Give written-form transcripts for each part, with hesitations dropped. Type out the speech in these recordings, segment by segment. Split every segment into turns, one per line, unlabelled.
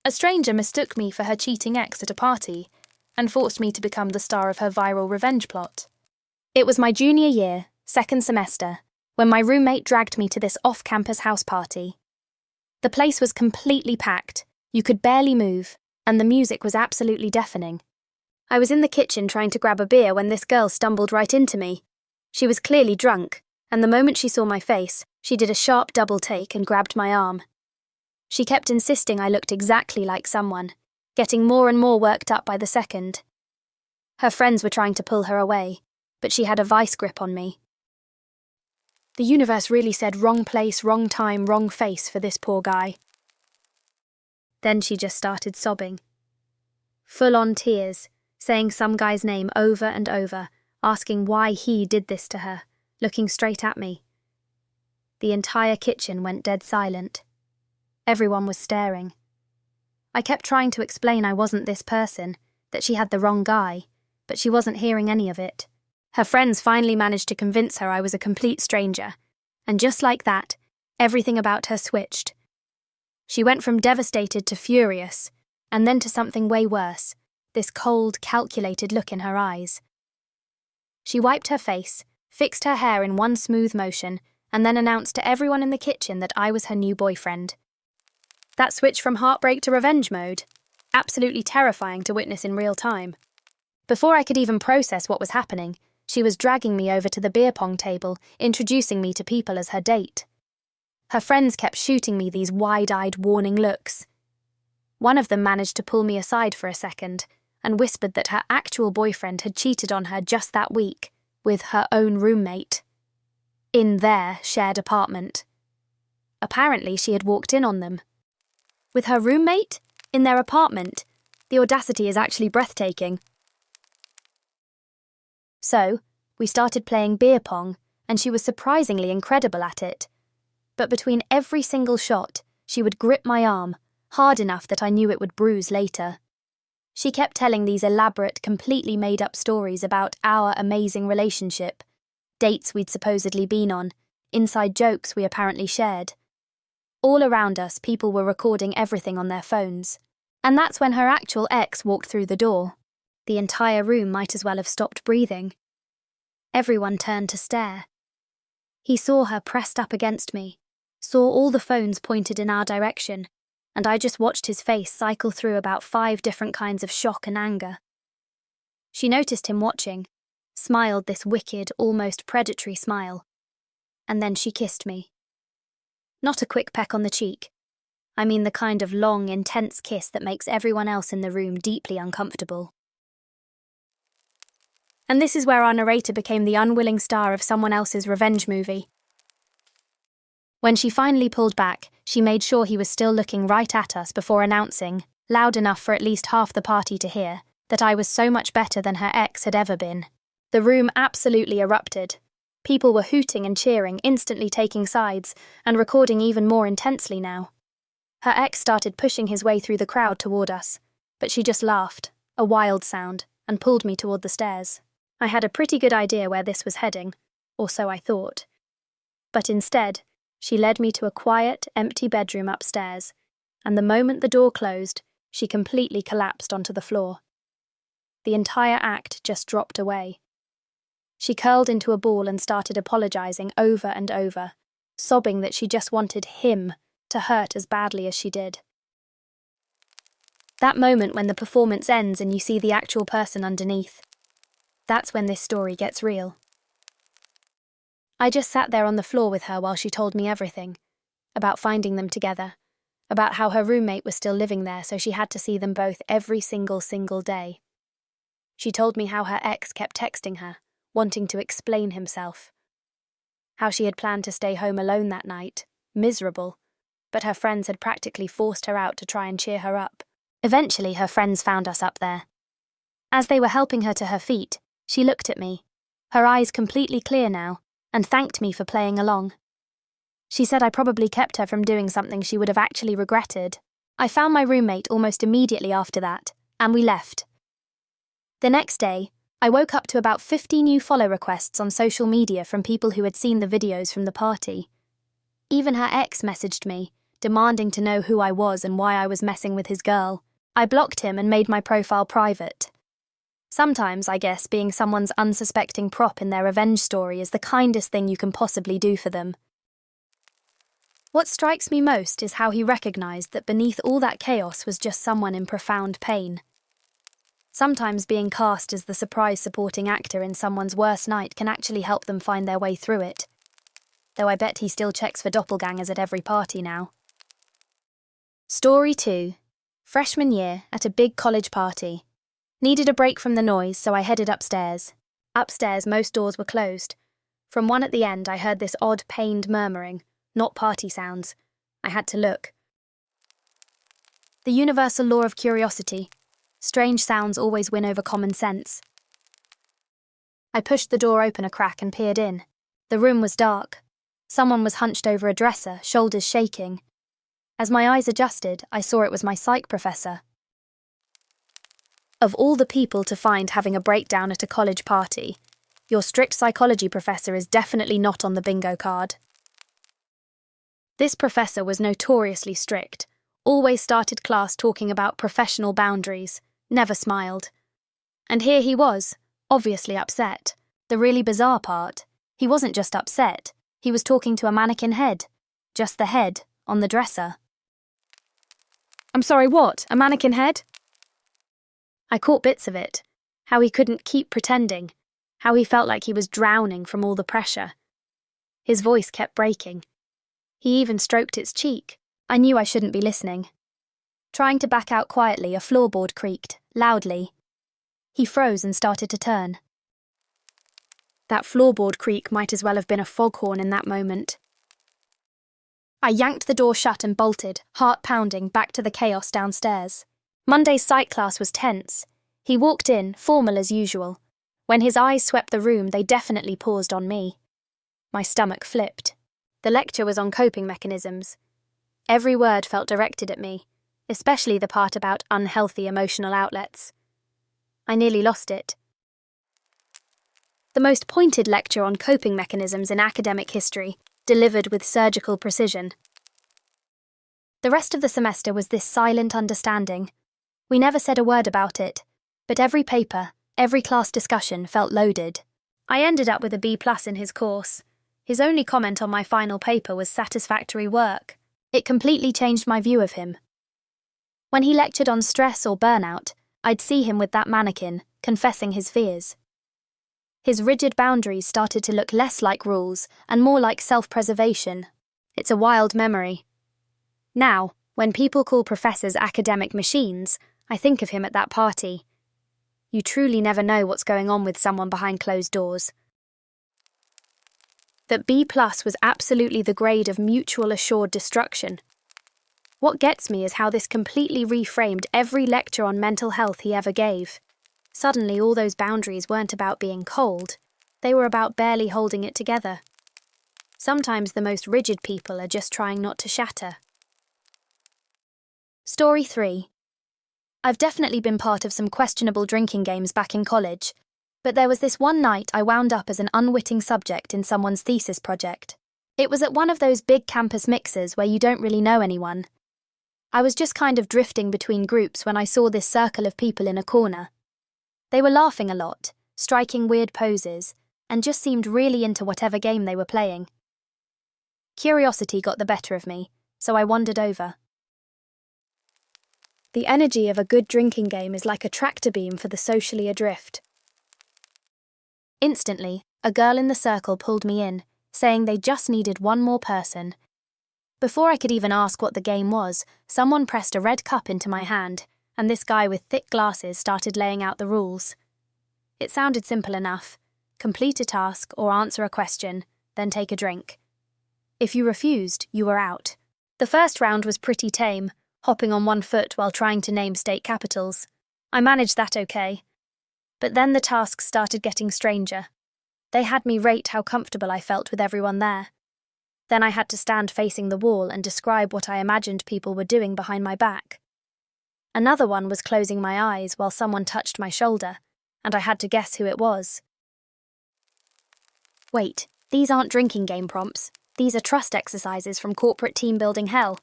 A stranger mistook me for her cheating ex at a party and forced me to become the star of her viral revenge plot. It was my junior year, second semester, when my roommate dragged me to this off-campus house party. The place was completely packed, you could barely move, and the music was absolutely deafening. I was in the kitchen trying to grab a beer when this girl stumbled right into me. She was clearly drunk, and the moment she saw my face, she did a sharp double take and grabbed my arm. She kept insisting I looked exactly like someone, getting more and more worked up by the second. Her friends were trying to pull her away, but she had a vice grip on me. The universe really said wrong place, wrong time, wrong face for this poor guy. Then she just started sobbing. Full-on tears, saying some guy's name over and over, asking why he did this to her, looking straight at me. The entire kitchen went dead silent. Everyone was staring. I kept trying to explain I wasn't this person, that she had the wrong guy, but she wasn't hearing any of it. Her friends finally managed to convince her I was a complete stranger, and just like that, everything about her switched. She went from devastated to furious, and then to something way worse, this cold, calculated look in her eyes. She wiped her face, fixed her hair in one smooth motion, and then announced to everyone in the kitchen that I was her new boyfriend. That switch from heartbreak to revenge mode, absolutely terrifying to witness in real time. Before I could even process what was happening, she was dragging me over to the beer pong table, introducing me to people as her date. Her friends kept shooting me these wide-eyed warning looks. One of them managed to pull me aside for a second and whispered that her actual boyfriend had cheated on her just that week, with her own roommate. In their shared apartment. Apparently she had walked in on them. With her roommate? In their apartment? The audacity is actually breathtaking. So, we started playing beer pong, and she was surprisingly incredible at it. But between every single shot, she would grip my arm, hard enough that I knew it would bruise later. She kept telling these elaborate, completely made-up stories about our amazing relationship, dates we'd supposedly been on, inside jokes we apparently shared. All around us, people were recording everything on their phones. And that's when her actual ex walked through the door. The entire room might as well have stopped breathing. Everyone turned to stare. He saw her pressed up against me, saw all the phones pointed in our direction, and I just watched his face cycle through about 5 different kinds of shock and anger. She noticed him watching, smiled this wicked, almost predatory smile, and then she kissed me. Not a quick peck on the cheek. I mean the kind of long, intense kiss that makes everyone else in the room deeply uncomfortable. And this is where our narrator became the unwilling star of someone else's revenge movie. When she finally pulled back, she made sure he was still looking right at us before announcing, loud enough for at least half the party to hear, that I was so much better than her ex had ever been. The room absolutely erupted. People were hooting and cheering, instantly taking sides, and recording even more intensely now. Her ex started pushing his way through the crowd toward us, but she just laughed, a wild sound, and pulled me toward the stairs. I had a pretty good idea where this was heading, or so I thought. But instead, she led me to a quiet, empty bedroom upstairs, and the moment the door closed, she completely collapsed onto the floor. The entire act just dropped away. She curled into a ball and started apologizing over and over, sobbing that she just wanted him to hurt as badly as she did. That moment when the performance ends and you see the actual person underneath, that's when this story gets real. I just sat there on the floor with her while she told me everything, about finding them together, about how her roommate was still living there so she had to see them both every single day. She told me how her ex kept texting her, wanting to explain himself. How she had planned to stay home alone that night, miserable, but her friends had practically forced her out to try and cheer her up. Eventually, her friends found us up there. As they were helping her to her feet, she looked at me, her eyes completely clear now, and thanked me for playing along. She said I probably kept her from doing something she would have actually regretted. I found my roommate almost immediately after that, and we left. The next day, I woke up to about 50 new follow requests on social media from people who had seen the videos from the party. Even her ex messaged me, demanding to know who I was and why I was messing with his girl. I blocked him and made my profile private. Sometimes, I guess, being someone's unsuspecting prop in their revenge story is the kindest thing you can possibly do for them. What strikes me most is how he recognized that beneath all that chaos was just someone in profound pain. Sometimes being cast as the surprise supporting actor in someone's worst night can actually help them find their way through it. Though I bet he still checks for doppelgangers at every party now. Story 2. Freshman year, at a big college party. Needed a break from the noise, so I headed upstairs. Upstairs, most doors were closed. From one at the end, I heard this odd, pained murmuring, not party sounds. I had to look. The universal law of curiosity. Strange sounds always win over common sense. I pushed the door open a crack and peered in. The room was dark. Someone was hunched over a dresser, shoulders shaking. As my eyes adjusted, I saw it was my psych professor. Of all the people to find having a breakdown at a college party, your strict psychology professor is definitely not on the bingo card. This professor was notoriously strict, always started class talking about professional boundaries, never smiled. And here he was, obviously upset. The really bizarre part, he wasn't just upset, he was talking to a mannequin head. Just the head, on the dresser. I'm sorry, what? A mannequin head? I caught bits of it. How he couldn't keep pretending. How he felt like he was drowning from all the pressure. His voice kept breaking. He even stroked its cheek. I knew I shouldn't be listening. Trying to back out quietly, a floorboard creaked, loudly. He froze and started to turn. That floorboard creak might as well have been a foghorn in that moment. I yanked the door shut and bolted, heart pounding, back to the chaos downstairs. Monday's psych class was tense. He walked in, formal as usual. When his eyes swept the room, they definitely paused on me. My stomach flipped. The lecture was on coping mechanisms. Every word felt directed at me, especially the part about unhealthy emotional outlets. I nearly lost it. The most pointed lecture on coping mechanisms in academic history, delivered with surgical precision. The rest of the semester was this silent understanding. We never said a word about it, but every paper, every class discussion felt loaded. I ended up with a B+ in his course. His only comment on my final paper was satisfactory work. It completely changed my view of him. When he lectured on stress or burnout, I'd see him with that mannequin, confessing his fears. His rigid boundaries started to look less like rules and more like self-preservation. It's a wild memory. Now, when people call professors academic machines, I think of him at that party. You truly never know what's going on with someone behind closed doors. That B+ was absolutely the grade of mutual assured destruction. What gets me is how this completely reframed every lecture on mental health he ever gave. Suddenly, all those boundaries weren't about being cold. They were about barely holding it together. Sometimes the most rigid people are just trying not to shatter. Story 3. I've definitely been part of some questionable drinking games back in college, but there was this one night I wound up as an unwitting subject in someone's thesis project. It was at one of those big campus mixers where you don't really know anyone. I was just kind of drifting between groups when I saw this circle of people in a corner. They were laughing a lot, striking weird poses, and just seemed really into whatever game they were playing. Curiosity got the better of me, so I wandered over. The energy of a good drinking game is like a tractor beam for the socially adrift. Instantly, a girl in the circle pulled me in, saying they just needed one more person. Before I could even ask what the game was, someone pressed a red cup into my hand, and this guy with thick glasses started laying out the rules. It sounded simple enough. Complete a task or answer a question, then take a drink. If you refused, you were out. The first round was pretty tame, hopping on one foot while trying to name state capitals. I managed that okay. But then the tasks started getting stranger. They had me rate how comfortable I felt with everyone there. Then I had to stand facing the wall and describe what I imagined people were doing behind my back. Another one was closing my eyes while someone touched my shoulder, and I had to guess who it was. Wait, these aren't drinking game prompts. These are trust exercises from corporate team building hell.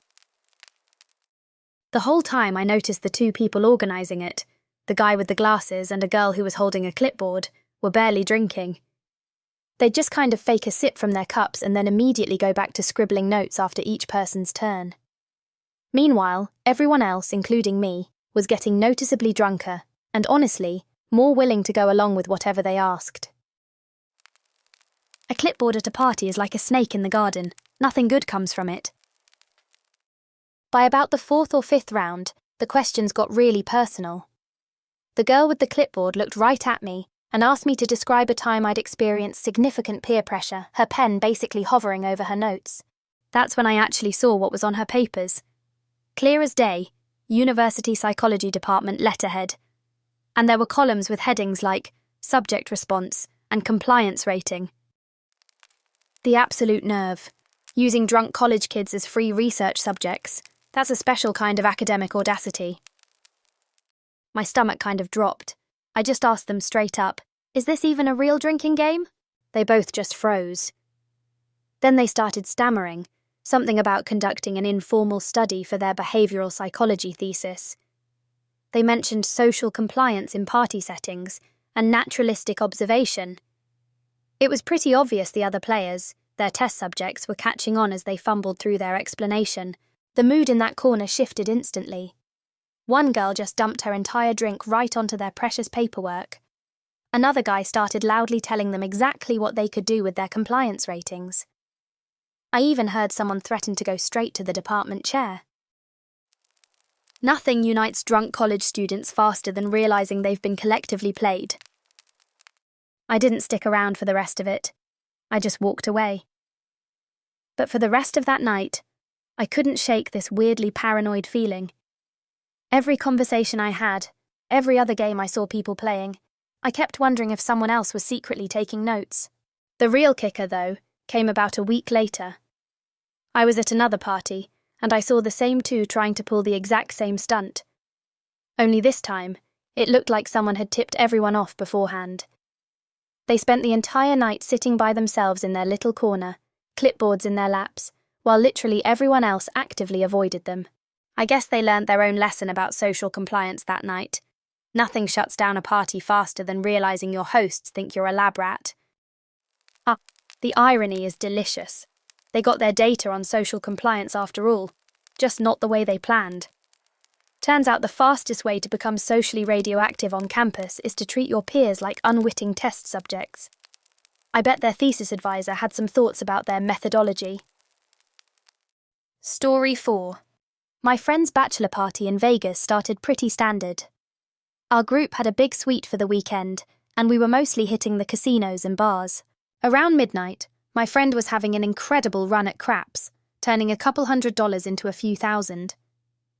The whole time I noticed the two people organising it, the guy with the glasses and a girl who was holding a clipboard, were barely drinking. They'd just kind of fake a sip from their cups and then immediately go back to scribbling notes after each person's turn. Meanwhile, everyone else, including me, was getting noticeably drunker and, honestly, more willing to go along with whatever they asked. A clipboard at a party is like a snake in the garden. Nothing good comes from it. By about the fourth or fifth round, the questions got really personal. The girl with the clipboard looked right at me and asked me to describe a time I'd experienced significant peer pressure, her pen basically hovering over her notes. That's when I actually saw what was on her papers. Clear as day, University Psychology Department letterhead. And there were columns with headings like subject response and compliance rating. The absolute nerve. Using drunk college kids as free research subjects. That's a special kind of academic audacity. My stomach kind of dropped. I just asked them straight up, "Is this even a real drinking game?" They both just froze. Then they started stammering, something about conducting an informal study for their behavioural psychology thesis. They mentioned social compliance in party settings and naturalistic observation. It was pretty obvious the other players, their test subjects, were catching on as they fumbled through their explanation. The mood in that corner shifted instantly. One girl just dumped her entire drink right onto their precious paperwork. Another guy started loudly telling them exactly what they could do with their compliance ratings. I even heard someone threaten to go straight to the department chair. Nothing unites drunk college students faster than realising they've been collectively played. I didn't stick around for the rest of it. I just walked away. But for the rest of that night, I couldn't shake this weirdly paranoid feeling. Every conversation I had, every other game I saw people playing, I kept wondering if someone else was secretly taking notes. The real kicker, though, came about a week later. I was at another party, and I saw the same two trying to pull the exact same stunt. Only this time, it looked like someone had tipped everyone off beforehand. They spent the entire night sitting by themselves in their little corner, clipboards in their laps, while literally everyone else actively avoided them. I guess they learned their own lesson about social compliance that night. Nothing shuts down a party faster than realising your hosts think you're a lab rat. The irony is delicious. They got their data on social compliance after all, just not the way they planned. Turns out the fastest way to become socially radioactive on campus is to treat your peers like unwitting test subjects. I bet their thesis advisor had some thoughts about their methodology. Story 4. My friend's bachelor party in Vegas started pretty standard. Our group had a big suite for the weekend, and we were mostly hitting the casinos and bars. Around midnight, my friend was having an incredible run at craps, turning a couple $100 into a few thousand.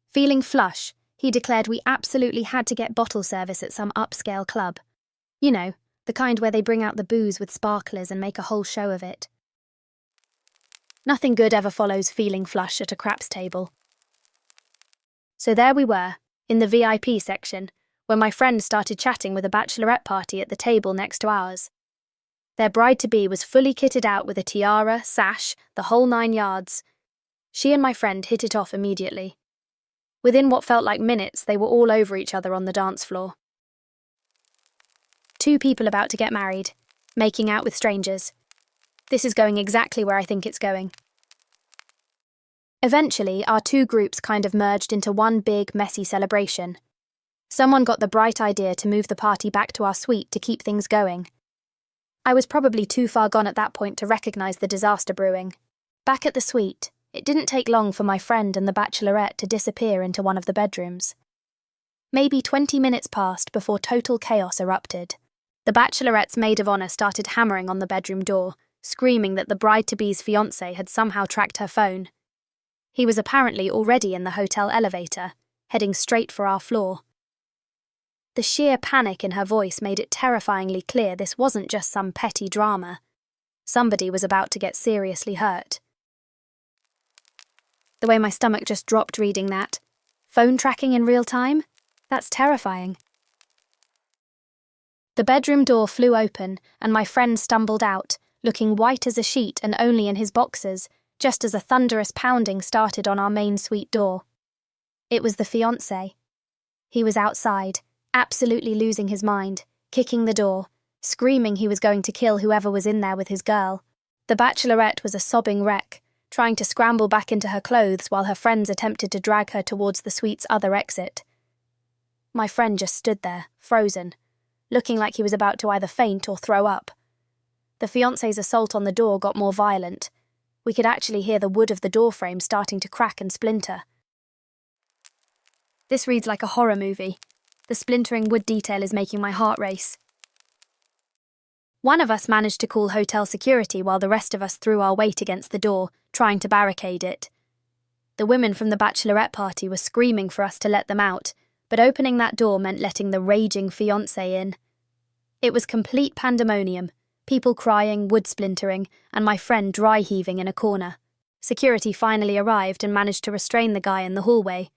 Feeling flush, he declared we absolutely had to get bottle service at some upscale club. You know, the kind where they bring out the booze with sparklers and make a whole show of it. Nothing good ever follows feeling flush at a craps table. So there we were, in the VIP section, when my friend started chatting with a bachelorette party at the table next to ours. Their bride-to-be was fully kitted out with a tiara, sash, the whole 9 yards. She and my friend hit it off immediately. Within what felt like minutes, they were all over each other on the dance floor. 2 people about to get married, making out with strangers. This is going exactly where I think it's going. Eventually, our 2 groups kind of merged into one big, messy celebration. Someone got the bright idea to move the party back to our suite to keep things going. I was probably too far gone at that point to recognise the disaster brewing. Back at the suite, it didn't take long for my friend and the bachelorette to disappear into one of the bedrooms. Maybe 20 minutes passed before total chaos erupted. The bachelorette's maid of honour started hammering on the bedroom door, screaming that the bride-to-be's fiancé had somehow tracked her phone. He was apparently already in the hotel elevator, heading straight for our floor. The sheer panic in her voice made it terrifyingly clear this wasn't just some petty drama. Somebody was about to get seriously hurt. The way my stomach just dropped reading that. Phone tracking in real time? That's terrifying. The bedroom door flew open, and my friend stumbled out, looking white as a sheet and only in his boxers, just as a thunderous pounding started on our main suite door. It was the fiancé. He was outside, absolutely losing his mind, kicking the door, screaming he was going to kill whoever was in there with his girl. The bachelorette was a sobbing wreck, trying to scramble back into her clothes while her friends attempted to drag her towards the suite's other exit. My friend just stood there, frozen, looking like he was about to either faint or throw up. The fiancé's assault on the door got more violent. We could actually hear the wood of the door frame starting to crack and splinter. This reads like a horror movie. The splintering wood detail is making my heart race. One of us managed to call hotel security while the rest of us threw our weight against the door, trying to barricade it. The women from the bachelorette party were screaming for us to let them out, but opening that door meant letting the raging fiancé in. It was complete pandemonium, people crying, wood splintering, and my friend dry heaving in a corner. Security finally arrived and managed to restrain the guy in the hallway,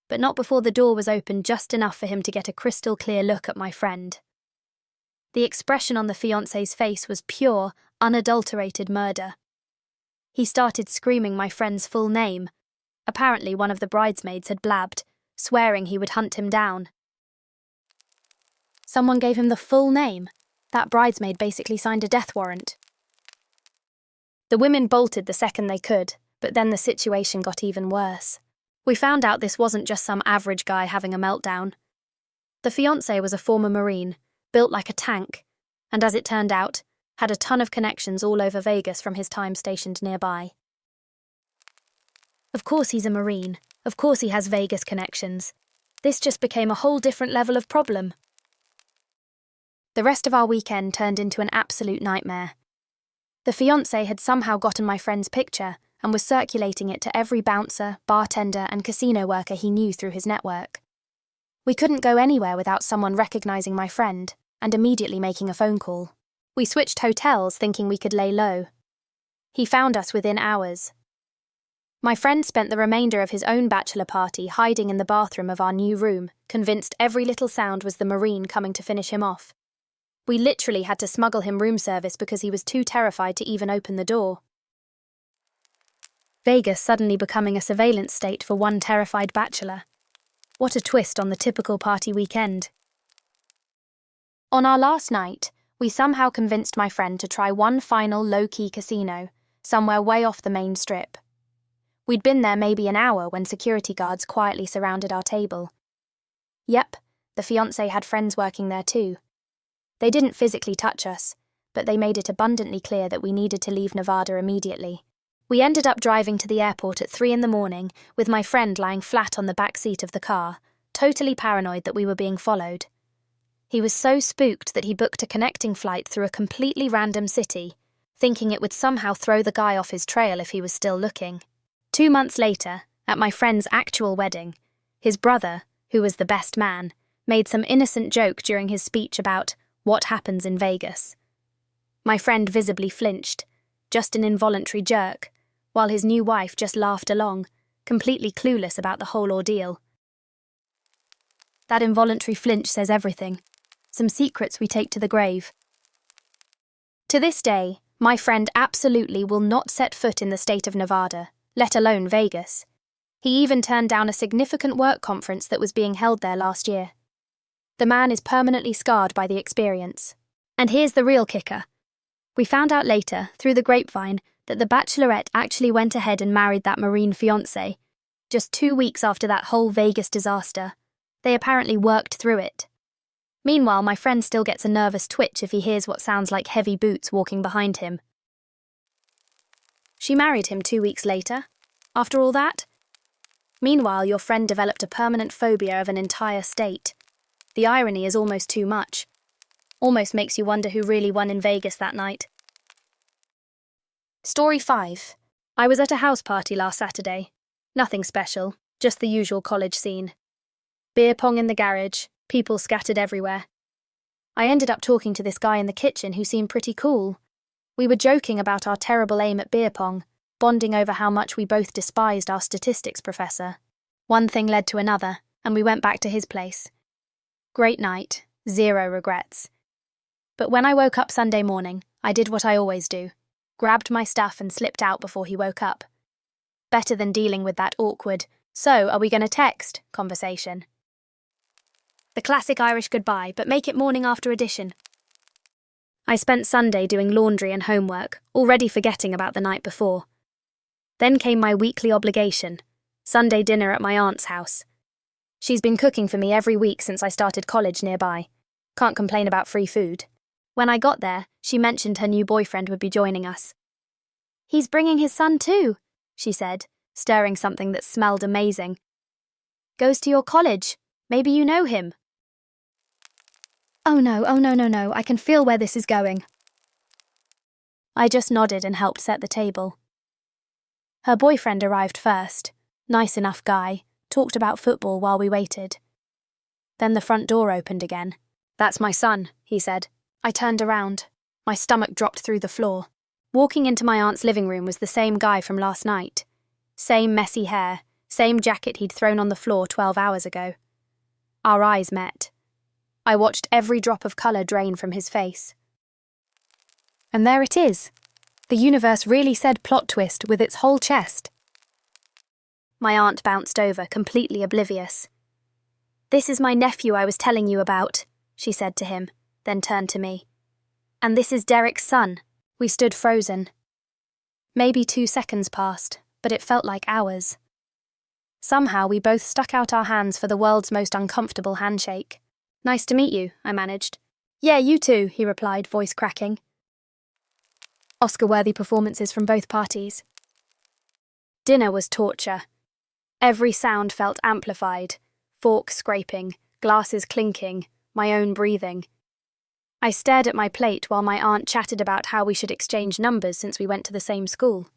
but not before the door was opened just enough for him to get a crystal clear look at my friend. The expression on the fiancé's face was pure, unadulterated murder. He started screaming my friend's full name. Apparently one of the bridesmaids had blabbed, swearing he would hunt him down. Someone gave him the full name. That bridesmaid basically signed a death warrant. The women bolted the second they could, but then the situation got even worse. We found out this wasn't just some average guy having a meltdown. The fiancé was a former Marine, built like a tank, and as it turned out, had a ton of connections all over Vegas from his time stationed nearby. Of course he's a Marine. Of course he has Vegas connections. This just became a whole different level of problem. The rest of our weekend turned into an absolute nightmare. The fiancé had somehow gotten my friend's picture and was circulating it to every bouncer, bartender, and casino worker he knew through his network. We couldn't go anywhere without someone recognizing my friend and immediately making a phone call. We switched hotels thinking we could lay low. He found us within hours. My friend spent the remainder of his own bachelor party hiding in the bathroom of our new room, convinced every little sound was the Marine coming to finish him off. We literally had to smuggle him room service because he was too terrified to even open the door. Vegas suddenly becoming a surveillance state for one terrified bachelor. What a twist on the typical party weekend. On our last night, we somehow convinced my friend to try one final low-key casino, somewhere way off the main strip. We'd been there maybe an hour when security guards quietly surrounded our table. Yep, the fiancé had friends working there too. They didn't physically touch us, but they made it abundantly clear that we needed to leave Nevada immediately. We ended up driving to the airport at 3 a.m, with my friend lying flat on the back seat of the car, totally paranoid that we were being followed. He was so spooked that he booked a connecting flight through a completely random city, thinking it would somehow throw the guy off his trail if he was still looking. 2 months later, at my friend's actual wedding, his brother, who was the best man, made some innocent joke during his speech about what happens in Vegas. My friend visibly flinched, just an involuntary jerk, while his new wife just laughed along, completely clueless about the whole ordeal. That involuntary flinch says everything. Some secrets we take to the grave. To this day, my friend absolutely will not set foot in the state of Nevada, let alone Vegas. He even turned down a significant work conference that was being held there last year. The man is permanently scarred by the experience. And here's the real kicker. We found out later, through the grapevine, that the bachelorette actually went ahead and married that Marine fiancé, just 2 weeks after that whole Vegas disaster. They apparently worked through it. Meanwhile, my friend still gets a nervous twitch if he hears what sounds like heavy boots walking behind him. She married him 2 weeks later. After all that? Meanwhile, your friend developed a permanent phobia of an entire state. The irony is almost too much. Almost makes you wonder who really won in Vegas that night. Story 5. I was at a house party last Saturday. Nothing special, just the usual college scene. Beer pong in the garage, people scattered everywhere. I ended up talking to this guy in the kitchen who seemed pretty cool. We were joking about our terrible aim at beer pong, bonding over how much we both despised our statistics professor. One thing led to another, and we went back to his place. Great night, 0 regrets. But when I woke up Sunday morning, I did what I always do. Grabbed my stuff and slipped out before he woke up. Better than dealing with that awkward, So, are we going to text? Conversation. The classic Irish goodbye, but make it morning after addition. I spent Sunday doing laundry and homework, already forgetting about the night before. Then came my weekly obligation, Sunday dinner at my aunt's house. She's been cooking for me every week since I started college nearby. Can't complain about free food. When I got there, she mentioned her new boyfriend would be joining us. He's bringing his son too, she said, stirring something that smelled amazing. Goes to your college. Maybe you know him. Oh no, I can feel where this is going. I just nodded and helped set the table. Her boyfriend arrived first. Nice enough guy, talked about football while we waited. Then the front door opened again. That's my son, he said. I turned around. My stomach dropped through the floor. Walking into my aunt's living room was the same guy from last night. Same messy hair, same jacket he'd thrown on the floor 12 hours ago. Our eyes met. I watched every drop of colour drain from his face. And there it is. The universe really said plot twist with its whole chest. My aunt bounced over, completely oblivious. This is my nephew I was telling you about, she said to him, then turned to me. And this is Derek's son. We stood frozen. Maybe 2 seconds passed, but it felt like hours. Somehow we both stuck out our hands for the world's most uncomfortable handshake. Nice to meet you, I managed. Yeah, you too, he replied, voice cracking. Oscar-worthy performances from both parties. Dinner was torture. Every sound felt amplified. Forks scraping, glasses clinking, my own breathing. I stared at my plate while my aunt chatted about how we should exchange numbers since we went to the same school.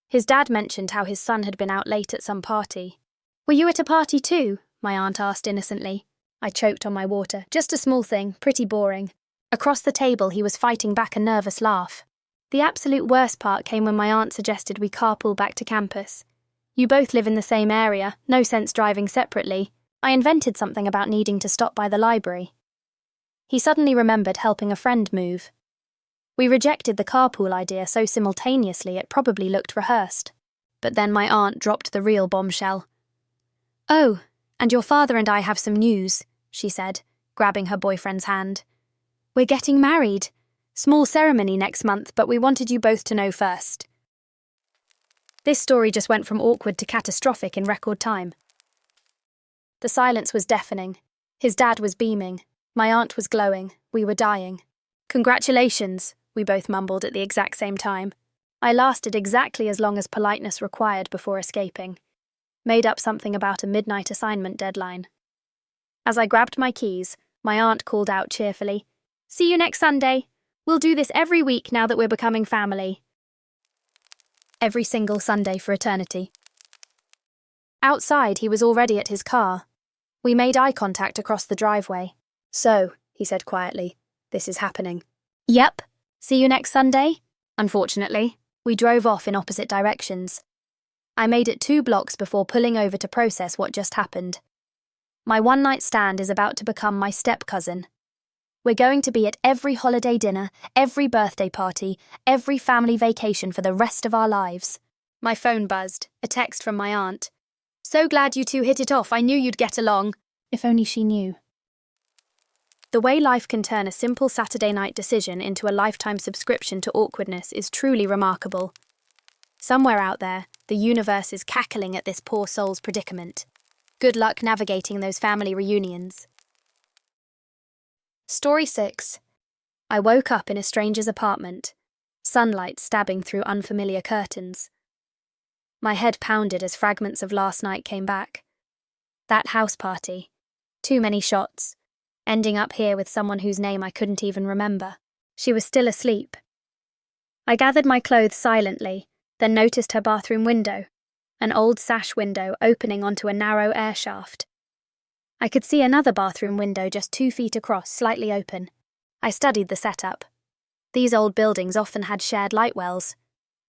His dad mentioned how his son had been out late at some party. Were you at a party too? My aunt asked innocently. I choked on my water. Just a small thing, pretty boring. Across the table, he was fighting back a nervous laugh. The absolute worst part came when my aunt suggested we carpool back to campus. You both live in the same area, no sense driving separately. I invented something about needing to stop by the library. He suddenly remembered helping a friend move. We rejected the carpool idea so simultaneously it probably looked rehearsed. But then my aunt dropped the real bombshell. Oh, and your father and I have some news, she said, grabbing her boyfriend's hand. We're getting married. Small ceremony next month, but we wanted you both to know first. This story just went from awkward to catastrophic in record time. The silence was deafening. His dad was beaming. My aunt was glowing. We were dying. Congratulations, we both mumbled at the exact same time. I lasted exactly as long as politeness required before escaping. Made up something about a midnight assignment deadline. As I grabbed my keys, my aunt called out cheerfully, "See you next Sunday. We'll do this every week now that we're becoming family." Every single Sunday for eternity. Outside, he was already at his car. We made eye contact across the driveway. "So," he said quietly, "this is happening." "Yep. See you next Sunday?" Unfortunately, we drove off in opposite directions. I made it 2 blocks before pulling over to process what just happened. My one-night stand is about to become my step-cousin. We're going to be at every holiday dinner, every birthday party, every family vacation for the rest of our lives. My phone buzzed, a text from my aunt. "So glad you two hit it off, I knew you'd get along." If only she knew. The way life can turn a simple Saturday night decision into a lifetime subscription to awkwardness is truly remarkable. Somewhere out there, the universe is cackling at this poor soul's predicament. Good luck navigating those family reunions. Story 6. I woke up in a stranger's apartment, sunlight stabbing through unfamiliar curtains. My head pounded as fragments of last night came back. That house party. Too many shots. Ending up here with someone whose name I couldn't even remember. She was still asleep. I gathered my clothes silently, then noticed her bathroom window, an old sash window opening onto a narrow air shaft. I could see another bathroom window just 2 feet across, slightly open. I studied the setup. These old buildings often had shared light wells.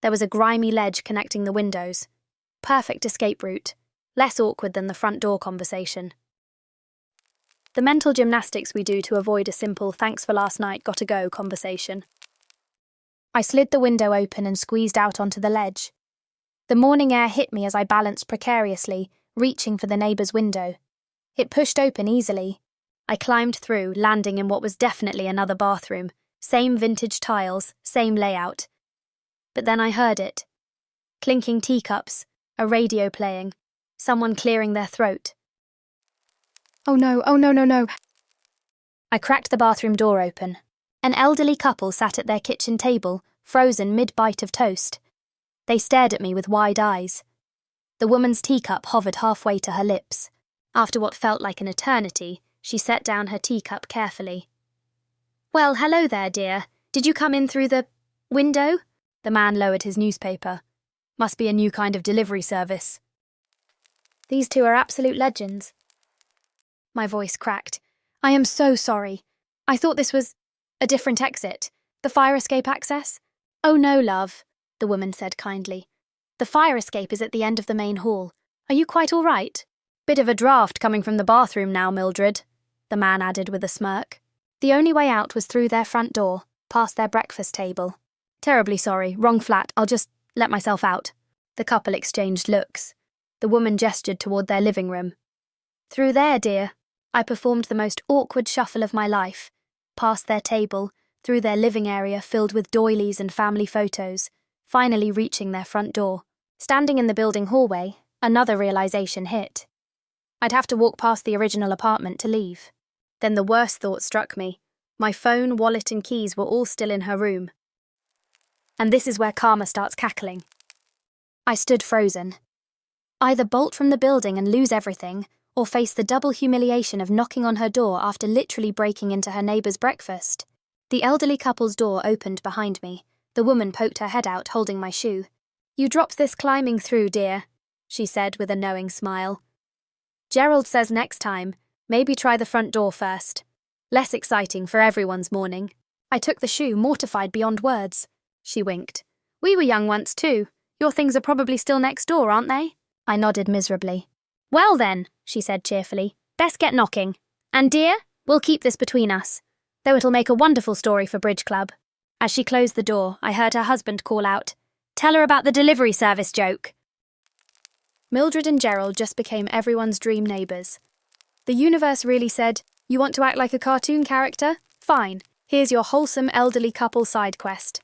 There was a grimy ledge connecting the windows. Perfect escape route, less awkward than the front door conversation. The mental gymnastics we do to avoid a simple "thanks for last night, gotta go" conversation. I slid the window open and squeezed out onto the ledge. The morning air hit me as I balanced precariously, reaching for the neighbour's window. It pushed open easily. I climbed through, landing in what was definitely another bathroom. Same vintage tiles, same layout. But then I heard it. Clinking teacups, a radio playing, someone clearing their throat. Oh no, oh no, no, no. I cracked the bathroom door open. An elderly couple sat at their kitchen table, frozen mid-bite of toast. They stared at me with wide eyes. The woman's teacup hovered halfway to her lips. After what felt like an eternity, she set down her teacup carefully. Well, hello there, dear. Did you come in through the window? The man lowered his newspaper. Must be a new kind of delivery service. These two are absolute legends. My voice cracked. I am so sorry. I thought this was a different exit. The fire escape access? Oh no, love, the woman said kindly. The fire escape is at the end of the main hall. Are you quite all right? Bit of a draft coming from the bathroom now, Mildred, the man added with a smirk. The only way out was through their front door, past their breakfast table. Terribly sorry, wrong flat, I'll just let myself out. The couple exchanged looks. The woman gestured toward their living room. Through there, dear. I performed the most awkward shuffle of my life, past their table, through their living area filled with doilies and family photos, finally reaching their front door. Standing in the building hallway, another realization hit. I'd have to walk past the original apartment to leave. Then the worst thought struck me. My phone, wallet and keys were all still in her room. And this is where karma starts cackling. I stood frozen. Either bolt from the building and lose everything, or face the double humiliation of knocking on her door after literally breaking into her neighbour's breakfast. The elderly couple's door opened behind me. The woman poked her head out, holding my shoe. You dropped this climbing through, dear, she said with a knowing smile. Gerald says next time, maybe try the front door first. Less exciting for everyone's morning. I took the shoe, mortified beyond words. She winked. We were young once too. Your things are probably still next door, aren't they? I nodded miserably. Well then, she said cheerfully, best get knocking. And dear, we'll keep this between us, though it'll make a wonderful story for Bridge Club. As she closed the door, I heard her husband call out, Tell her about the delivery service joke. Mildred and Gerald just became everyone's dream neighbours. The universe really said, you want to act like a cartoon character? Fine, here's your wholesome elderly couple side quest.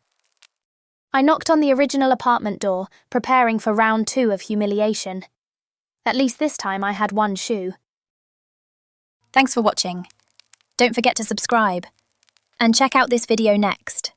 I knocked on the original apartment door, preparing for round 2 of humiliation. At least this time I had one shoe.
Thanks for watching. Don't forget to subscribe. And check out this video next.